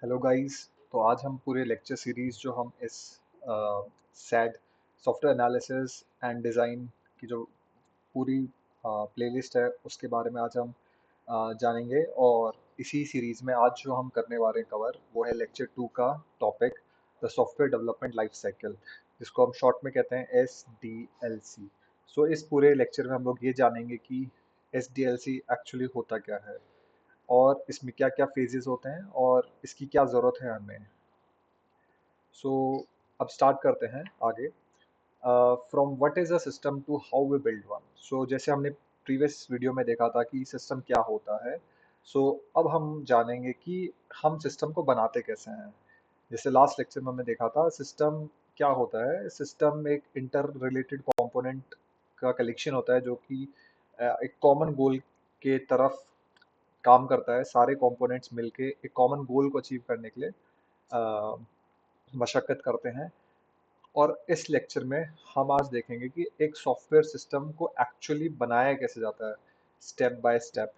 Hello guys. तो आज हम पूरे लेक्चर सीरीज जो हम इस sad software analysis and design की जो पूरी प्लेलिस्ट है उसके बारे में आज हम जानेंगे। और इसी सीरीज में आज जो हम करने वाले हैं कवर वो है लेक्चर 2 का topic, the software development life cycle, जिसको हम शॉर्ट में कहते हैं SDLC। सो इस पूरे लेक्चर में हम लोग ये जानेंगे कि SDLC एक्चुअली होता क्या है और इसमें क्या क्या फेजेस होते हैं और इसकी क्या ज़रूरत है हमें। सो अब स्टार्ट करते हैं आगे। From what is a system to how we build one. So जैसे हमने प्रीवियस वीडियो में देखा था कि सिस्टम क्या होता है, सो अब हम जानेंगे कि हम सिस्टम को बनाते कैसे हैं। जैसे लास्ट लेक्चर में हमने देखा था सिस्टम क्या होता है। सिस्टम एक इंटर रिलेटेड कंपोनेंट का कलेक्शन होता है जो कि एक कॉमन गोल के तरफ काम करता है। सारे कंपोनेंट्स मिलके एक कॉमन गोल को अचीव करने के लिए मशक्कत करते हैं। और इस लेक्चर में हम आज देखेंगे कि एक सॉफ्टवेयर सिस्टम को एक्चुअली बनाया कैसे जाता है, स्टेप बाय स्टेप।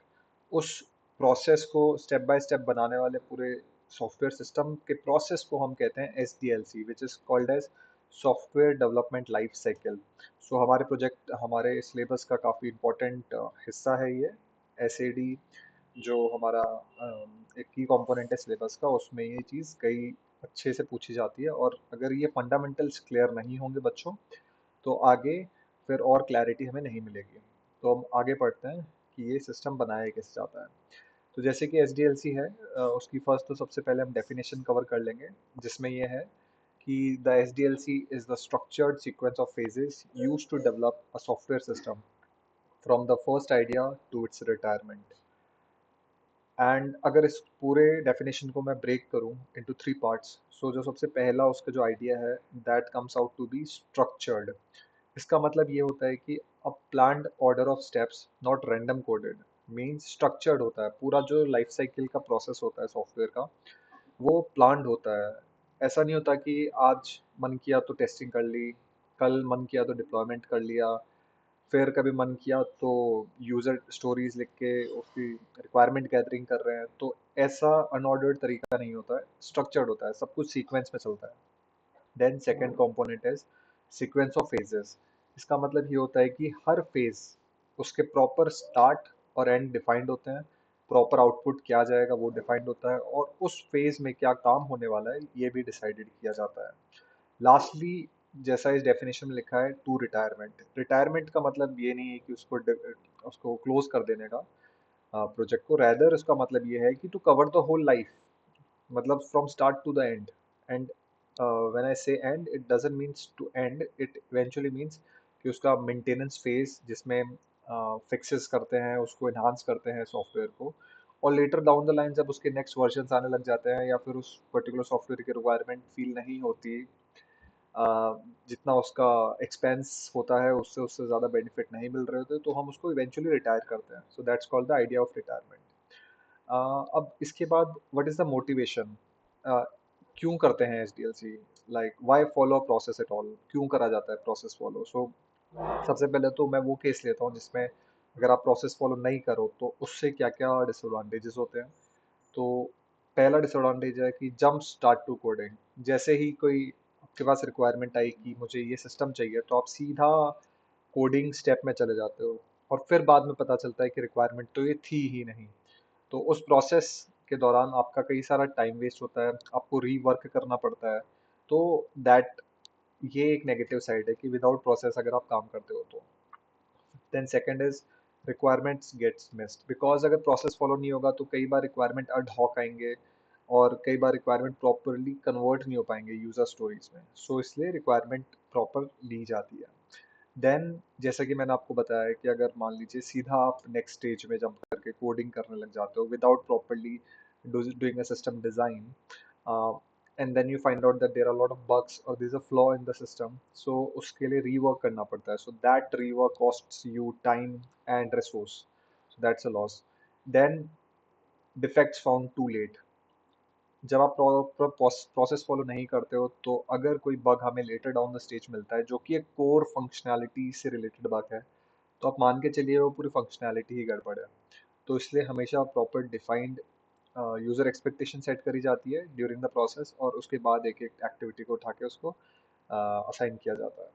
उस प्रोसेस को स्टेप बाय स्टेप बनाने वाले पूरे सॉफ्टवेयर सिस्टम के प्रोसेस को हम कहते हैं SDLC, which is called as software development life cycle. So हमारे प्रोजेक्ट हमारे सिलेबस का काफ़ी इम्पोर्टेंट हिस्सा है ये SAD, जो हमारा एक की कंपोनेंट है सिलेबस का। उसमें ये चीज़ कई अच्छे से पूछी जाती है और अगर ये फंडामेंटल्स क्लियर नहीं होंगे बच्चों तो आगे फिर और क्लैरिटी हमें नहीं मिलेगी। तो हम आगे पढ़ते हैं कि ये सिस्टम बनाया कैसे जाता है। तो जैसे कि SDLC है, उसकी फर्स्ट तो सबसे पहले हम डेफिनेशन कवर कर लेंगे, जिसमें ये है कि the SDLC is the structured sequence of phases used to develop a software system from the first idea to its retirement. And अगर इस पूरे डेफिनेशन को मैं ब्रेक करूं इनटू 3 पार्ट्स, सो जो सबसे पहला उसका जो आइडिया है, that comes out to be structured. इसका मतलब ये होता है कि a planned order of steps, not random coded. Means structured होता है पूरा जो लाइफ साइकिल का प्रोसेस होता है सॉफ्टवेयर का, वो प्लान्ड होता है। ऐसा नहीं होता कि आज मन किया तो टेस्टिंग कर ली, कल मन किया तो डिप्लॉयमेंट कर लिया, फिर कभी मन किया तो यूज़र स्टोरीज लिख के उसकी रिक्वायरमेंट गैदरिंग कर रहे हैं। तो ऐसा अनऑर्डर्ड तरीका नहीं होता है, स्ट्रक्चर्ड होता है, सब कुछ सीक्वेंस में चलता है। Then second component is sequence of phases. इसका मतलब ये होता है कि हर फेज उसके प्रॉपर स्टार्ट और एंड डिफाइंड होते हैं, प्रॉपर आउटपुट क्या जाएगा वो डिफाइंड होता है, और उस फेज में क्या काम होने वाला है ये भी डिसाइडेड किया जाता है। लास्टली, जैसा इस डेफिनेशन में लिखा है, टू रिटायरमेंट। रिटायरमेंट का मतलब ये नहीं है कि उसको क्लोज कर देने का प्रोजेक्ट को, रैदर उसका मतलब ये है कि to cover the whole life, मतलब from start to the end. And when I say end, it doesn't means to end, it eventually means कि उसका मेंटेनेंस फेज जिसमें फिक्सेस करते हैं, उसको इन्हांस करते हैं सॉफ्टवेयर को, और लेटर डाउन द लाइन जब उसके नेक्स्ट वर्जन आने लग जाते हैं या फिर उस पर्टिकुलर सॉफ्टवेयर की रिक्वायरमेंट फील नहीं होती, अ, जितना उसका एक्सपेंस होता है उससे उससे ज़्यादा बेनिफिट नहीं मिल रहे होते, तो हम उसको इवेंचुअली रिटायर करते हैं। So that's called the idea of retirement. अब इसके बाद व्हाट इज़ द मोटिवेशन, क्यों करते हैं SDLC, like why follow process at all, क्यों करा जाता है प्रोसेस फॉलो। सो सबसे पहले तो मैं वो केस लेता हूँ जिसमें अगर आप प्रोसेस फॉलो नहीं करो तो उससे क्या क्या डिसएडवांटेजेस होते हैं। तो पहला डिसएडवांटेज है कि जंप स्टार्ट टू कोडिंग। जैसे ही कोई आपके पास रिक्वायरमेंट आई कि मुझे ये सिस्टम चाहिए, तो आप सीधा कोडिंग स्टेप में चले जाते हो, और फिर बाद में पता चलता है कि रिक्वायरमेंट तो ये थी ही नहीं। तो उस प्रोसेस के दौरान आपका कई सारा टाइम वेस्ट होता है, आपको रीवर्क करना पड़ता है। तो दैट ये एक नेगेटिव साइड है कि विदाउट प्रोसेस अगर आप काम करते हो तो। Then second is requirements gets missed, because अगर प्रोसेस फॉलो नहीं होगा तो कई बार रिक्वायरमेंट अड हॉक आएंगे और कई बार रिक्वायरमेंट प्रॉपरली कन्वर्ट नहीं हो पाएंगे यूजर स्टोरीज में। सो इसलिए रिक्वायरमेंट प्रॉपर ली जाती है। देन जैसा कि मैंने आपको बताया कि अगर मान लीजिए सीधा आप नेक्स्ट स्टेज में जंप करके कोडिंग करने लग जाते हो without properly doing a system design, and then you find out that there are lot of bugs और there is a flaw in the system, so उसके लिए रीवर्क करना पड़ता है। So that rework costs you time and resource, so that's a loss. Then defects found too late. जब आप proper process follow नहीं करते हो तो अगर कोई बग हमें लेटर डाउन द स्टेज मिलता है जो कि एक कोर फंक्शनैलिटी से रिलेटेड बग है, तो आप मान के चलिए वो पूरी फंक्शनैलिटी ही गड़बड़ है। तो इसलिए हमेशा proper defined user expectation set करी जाती है ड्यूरिंग द प्रोसेस, और उसके बाद एक एक एक्टिविटी को उठा के उसको असाइन किया जाता है।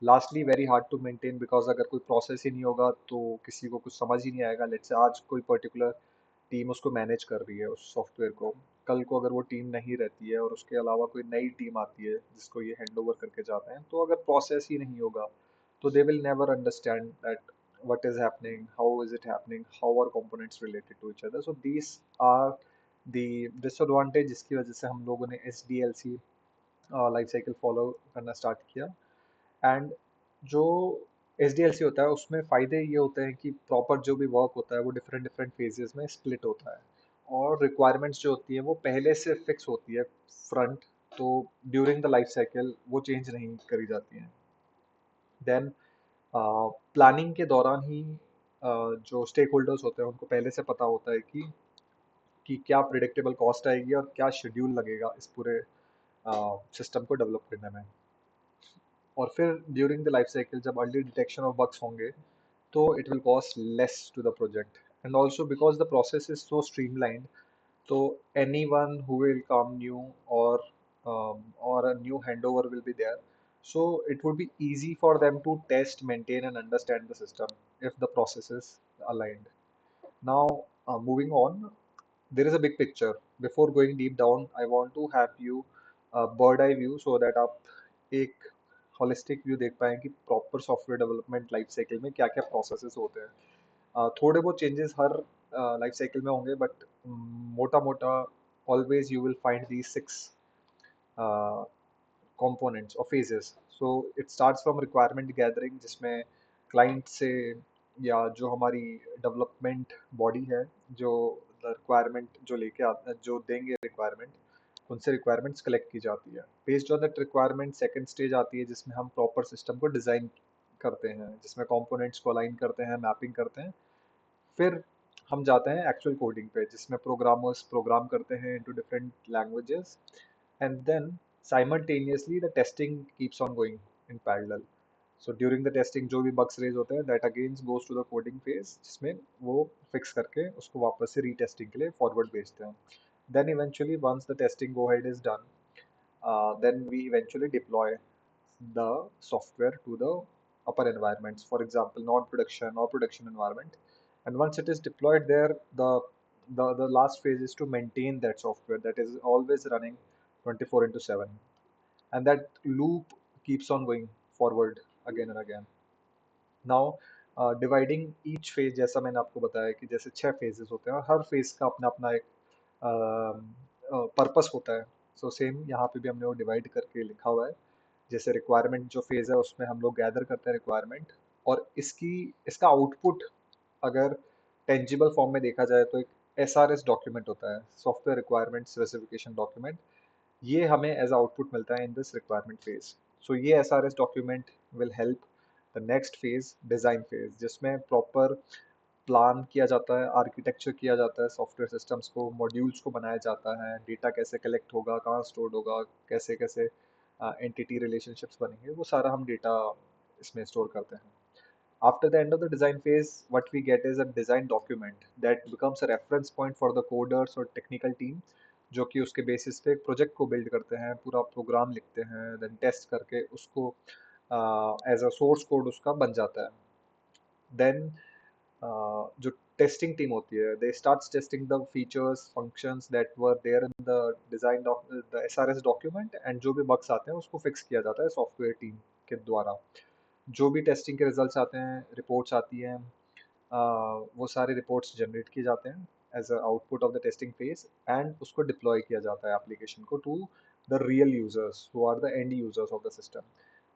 Lastly very hard to maintain, because अगर कोई प्रोसेस ही नहीं होगा तो किसी को कुछ समझ ही नहीं आएगा। लेट्स से आज कोई पर्टिकुलर टीम उसको मैनेज कर रही है उस सॉफ्टवेयर को, कल को अगर वो टीम नहीं रहती है और उसके अलावा कोई नई टीम आती है जिसको ये हैंड ओवर करके जाते हैं, तो अगर प्रोसेस ही नहीं होगा तो they will never understand that what is happening, how is it happening, how are components related to each other. So these are the disadvantage जिसकी वजह से हम लोगों ने SDLC लाइफ साइकिल फॉलो करना स्टार्ट किया। एंड जो SDLC होता है उसमें फ़ायदे ये होते हैं कि प्रॉपर जो भी वर्क होता है वो डिफरेंट डिफरेंट फेजेस में स्प्लिट होता है, और रिक्वायरमेंट्स जो होती है वो पहले से फिक्स होती है फ्रंट, तो ड्यूरिंग द लाइफ साइकिल वो चेंज नहीं करी जाती हैं। देन प्लानिंग के दौरान ही जो स्टेक होल्डर्स होते हैं उनको पहले से पता होता है कि क्या प्रिडिक्टेबल कॉस्ट आएगी और क्या शेड्यूल लगेगा इस पूरे सिस्टम को डेवलप करने में। और फिर ड्यूरिंग द लाइफ साइकिल जब अर्ली डिटेक्शन ऑफ बग्स होंगे तो it will cost less to the project, and also because the process is so streamlined, so anyone who will come new, or a new handover will be there, so it would be easy for them to test, maintain and understand the system if the process is aligned. Now, moving on, there is a big picture. Before going deep down, I want to have you a bird eye view so that आप एक holistic view देख पाएं कि proper software development life cycle में क्या क्या processes होते हैं। थोड़े बहुत चेंजेस हर लाइफ साइकिल में होंगे, बट मोटा मोटा always you will find the 6 components or phases. So it starts from requirement gathering, जिसमें क्लाइंट से या जो हमारी डेवलपमेंट बॉडी है, जो रिक्वायरमेंट जो लेके आते जो देंगे रिक्वायरमेंट, उनसे रिक्वायरमेंट्स कलेक्ट की जाती है। Based on that requirement second stage आती है जिसमें हम प्रॉपर सिस्टम को डिज़ाइन करते हैं, जिसमें कंपोनेंट्स को अलाइन करते हैं, मैपिंग करते हैं। फिर हम जाते हैं एक्चुअल कोडिंग पे जिसमें प्रोग्रामर्स प्रोग्राम करते हैं into different languages, and then simultaneously the testing keeps on going in parallel. So during the testing जो भी बग्स रेज होते हैं that again goes to the coding phase, जिसमें वो फिक्स करके उसको वापस से रीटेस्टिंग के लिए फॉरवर्ड भेजते हैं। Then eventually once the testing go ahead is done, then we eventually deploy the software to the upper environments, for example, non-production or production environment. And once it is deployed there, the last phase is to maintain that software that is always running 24 into 7. And that loop keeps on going forward again and again. Now dividing each phase, जैसा मैंने आपको बताया कि जैसे 6 phases होते हैं और हर phase का अपना अपना एक पर्पस होता है। सो सेम यहाँ पे भी हमने वो डिवाइड करके लिखा हुआ है। जैसे रिक्वायरमेंट जो फेज है उसमें हम लोग गैदर करते हैं रिक्वायरमेंट, और इसका आउटपुट अगर टेंजिबल फॉर्म में देखा जाए तो एक SRS डॉक्यूमेंट होता है, सॉफ्टवेयर रिक्वायरमेंट स्पेसिफिकेशन डॉक्यूमेंट। ये हमें एज आउटपुट मिलता है इन दिस रिक्वायरमेंट फेज। सो ये SRS document will help the next phase, design phase, जिसमें प्रॉपर प्लान किया जाता है, आर्किटेक्चर किया जाता है सॉफ्टवेयर सिस्टम्स को, मॉड्यूल्स को बनाया जाता है, डेटा कैसे कलेक्ट होगा, कहाँ स्टोर होगा, कैसे कैसे एंटिटी रिलेशनशिप्स बनेंगे, वो सारा हम डेटा इसमें स्टोर करते हैं। After the end of the design phase, what we get is a design document that becomes a reference point for the coders और technical team, जो कि उसके बेसिस पे एक प्रोजेक्ट को बिल्ड करते हैं, पूरा प्रोग्राम लिखते हैं, देन टेस्ट करके उसको एज अ सोर्स कोड उसका बन जाता है। देन जो टेस्टिंग टीम होती है, they starts testing the features functions that were there in the design the SRS document, and जो भी बग्स आते हैं उसको फिक्स किया जाता है सॉफ्टवेयर टीम के द्वारा। जो भी टेस्टिंग के रिजल्ट्स आते हैं, रिपोर्ट्स आती हैं, वो सारे रिपोर्ट्स जनरेट किए जाते हैं as a output of the testing phase, and उसको डिप्लॉय किया जाता है एप्लीकेशन को to the real users who are the end users of the system.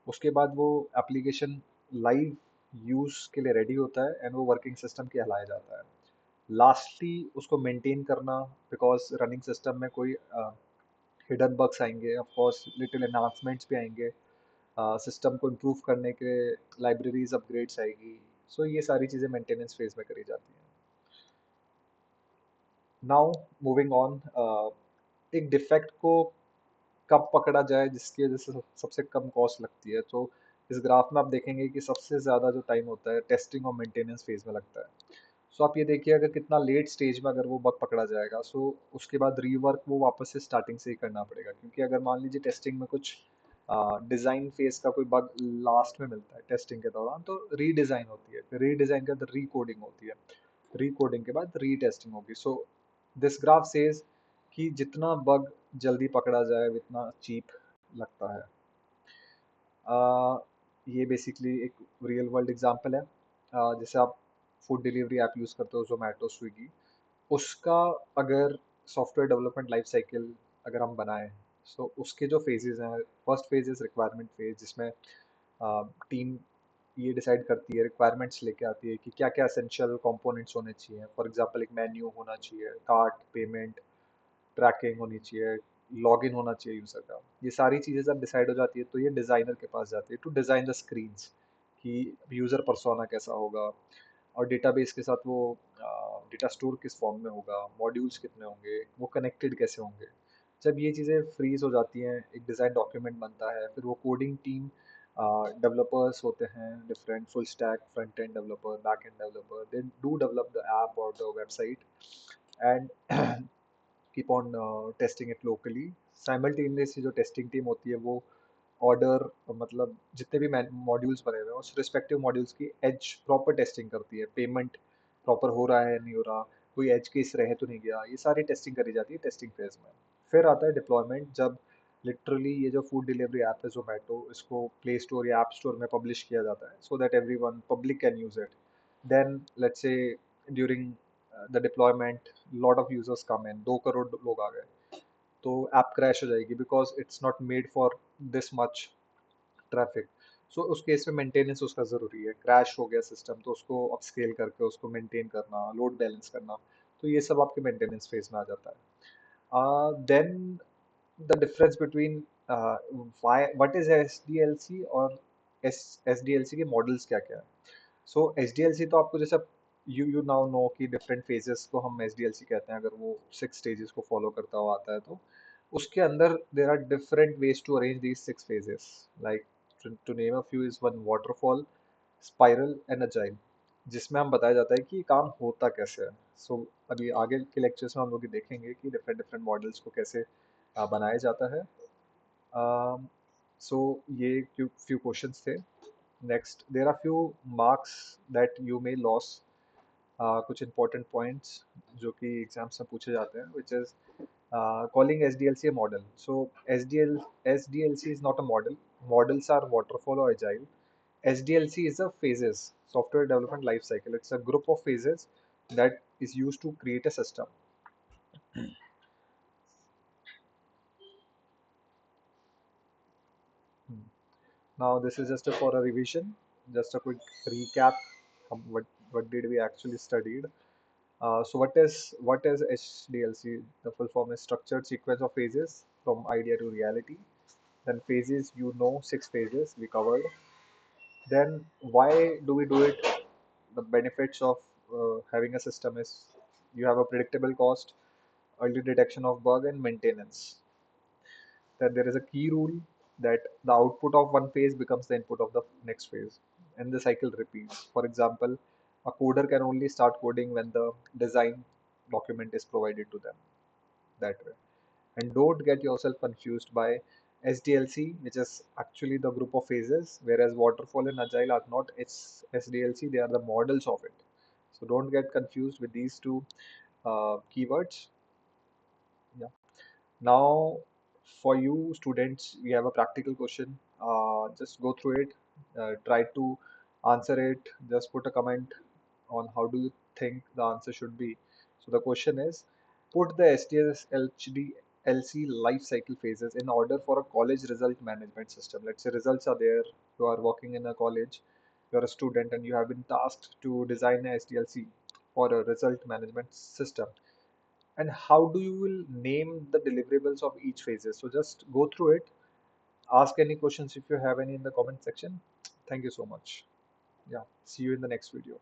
उसके बाद वो एप्लीकेशन लाइव यूज के लिए रेडी होता है एंड वो वर्किंग सिस्टम कहलाया जाता है। लास्टली उसको मेंटेन करना, बिकॉज रनिंग सिस्टम में कोई हिडन बग्स आएंगे, ऑफ कोर्स लिटिल एनहांसमेंट्स भी आएंगे, सिस्टम को इम्प्रूव करने के लाइब्रेरीज अपग्रेड्स आएगी। सो ये सारी चीज़ें मेंटेनेंस फेज में करी जाती हैं। नाउ मूविंग ऑन, एक डिफेक्ट को कब पकड़ा जाए जिसकी वजह से सबसे कम कॉस्ट लगती है, तो इस ग्राफ में आप देखेंगे कि सबसे ज़्यादा जो टाइम होता है टेस्टिंग और मेंटेनेंस फेज में लगता है। सो आप ये देखिए अगर कितना लेट स्टेज में अगर वो बग पकड़ा जाएगा, सो उसके बाद रीवर्क वो वापस से स्टार्टिंग से ही करना पड़ेगा, क्योंकि अगर मान लीजिए टेस्टिंग में कुछ डिजाइन फेज का कोई बग लास्ट में मिलता है टेस्टिंग के दौरान, तो रीडिजाइन होती है, फिर रीडिजाइन के बाद रीकोडिंग होती है, रीकोडिंग के बाद रीटेस्टिंग होगी। सो दिस ग्राफ सेज कि जितना बग जल्दी पकड़ा जाए उतना चीप लगता है। आ, ये बेसिकली एक रियल वर्ल्ड एग्जांपल है। जैसे आप फूड डिलीवरी ऐप यूज़ करते हो, जोमेटो, स्विगी, उसका अगर सॉफ्टवेयर डेवलपमेंट लाइफ साइकिल अगर हम बनाएं, सो उसके जो फेजेस हैं, first phase is requirement phase, जिसमें टीम ये डिसाइड करती है, रिक्वायरमेंट्स लेके आती है कि क्या क्या एसेंशियल कंपोनेंट्स होने चाहिए। फॉर एग्जांपल एक मेन्यू होना चाहिए, कार्ट, पेमेंट, ट्रैकिंग होनी चाहिए, लॉगिन होना चाहिए यूज़र का। ये सारी चीज़ें जब डिसाइड हो जाती है तो ये डिज़ाइनर के पास जाती है टू डिज़ाइन द स्क्रीन्स, कि यूज़र पर्सोना कैसा होगा, और डेटाबेस के साथ वो डेटा स्टोर किस फॉर्म में होगा, मॉड्यूल्स कितने होंगे, वो कनेक्टेड कैसे होंगे। जब ये चीज़ें फ्रीज हो जाती हैं, एक डिज़ाइन डॉक्यूमेंट बनता है, फिर वो कोडिंग टीम, डेवलपर्स होते हैं different, full stack, front end developer, back end developer, they do develop the app और the website and keep on testing it locally. Simultaneously जो टेस्टिंग टीम होती है वो ऑर्डर, मतलब जितने भी मॉड्यूल्स बने हुए हैं उस रिस्पेक्टिव मॉड्यूल्स की एज प्रॉपर टेस्टिंग करती है, पेमेंट प्रॉपर हो रहा है नहीं हो रहा, कोई एज केस रह तो नहीं गया, ये सारी टेस्टिंग करी जाती है टेस्टिंग फेज में। फिर आता है डिप्लॉयमेंट, जब लिटरली ये जो फूड डिलीवरी ऐप है जोमेटो, इसको प्ले स्टोर या ऐप स्टोर में पब्लिश किया जाता है so that every one public can use it. Then let's say during the deployment lot of users come in, 2 crore लोग आ गए, तो ऐप क्रैश हो जाएगी because it's not made for this much traffic. So उस केस में maintenance उसका ज़रूरी है। क्रैश हो गया सिस्टम तो उसको अपस्केल करके उसको मेंटेन करना, लोड बैलेंस करना, तो ये सब आपके मेंटेनेंस फेज में आ जाता है। Then the difference between what is SDLC और एसडीएलसी के मॉडल्स क्या क्या है। सो एसडीएलसी तो आपको जैसा यू नाउ नो कि डिफरेंट फेजेस को हम एसडीएलसी कहते हैं, अगर वो 6 स्टेजेस को फॉलो करता हुआ आता है तो उसके अंदर there are different ways to arrange these 6 phases. Like to name a few is one waterfall, spiral and agile, जिसमें हम बताया जाता है कि ये काम होता कैसे है। सो अभी आगे के लेक्चर्स में हम लोग ये देखेंगे कि डिफरेंट डिफरेंट मॉडल्स को कैसे बनाया जाता है। सो ये few questions थे। Next there are few marks that you may lose, कुछ इंपॉर्टेंट पॉइंट्स जो कि एग्जाम्स में पूछे जाते हैं, which is calling SDLC a model. So SDLC is not a model. Models are waterfall or agile. SDLC is a phases, software development life cycle. It's a group of phases that is used to create a system. Hmm. Now this is just for a revision, just a quick recap. What did we actually studied? So what is SDLC? The full form is structured sequence of phases from idea to reality. Then phases, 6 phases we covered. Then why do we do it? The benefits of having a system is you have a predictable cost, early detection of bug, and maintenance. Then there is a key rule that the output of one phase becomes the input of the next phase, and the cycle repeats. For example, a coder can only start coding when the design document is provided to them, that way. And don't get yourself confused by SDLC, which is actually the group of phases, whereas waterfall and agile are not SDLC, they are the models of it. So don't get confused with these two keywords. Yeah. Now, for you students, we have a practical question. Just go through it, try to answer it. Just put a comment on how do you think the answer should be. So the question is, put the STS LC life cycle phases in order for a college result management system. Let's say results are there, you are working in a college, you're a student and you have been tasked to design a SDLC for a result management system. And how do you will name the deliverables of each phases? So just go through it, ask any questions if you have any in the comment section. Thank you so much. Yeah, see you in the next video.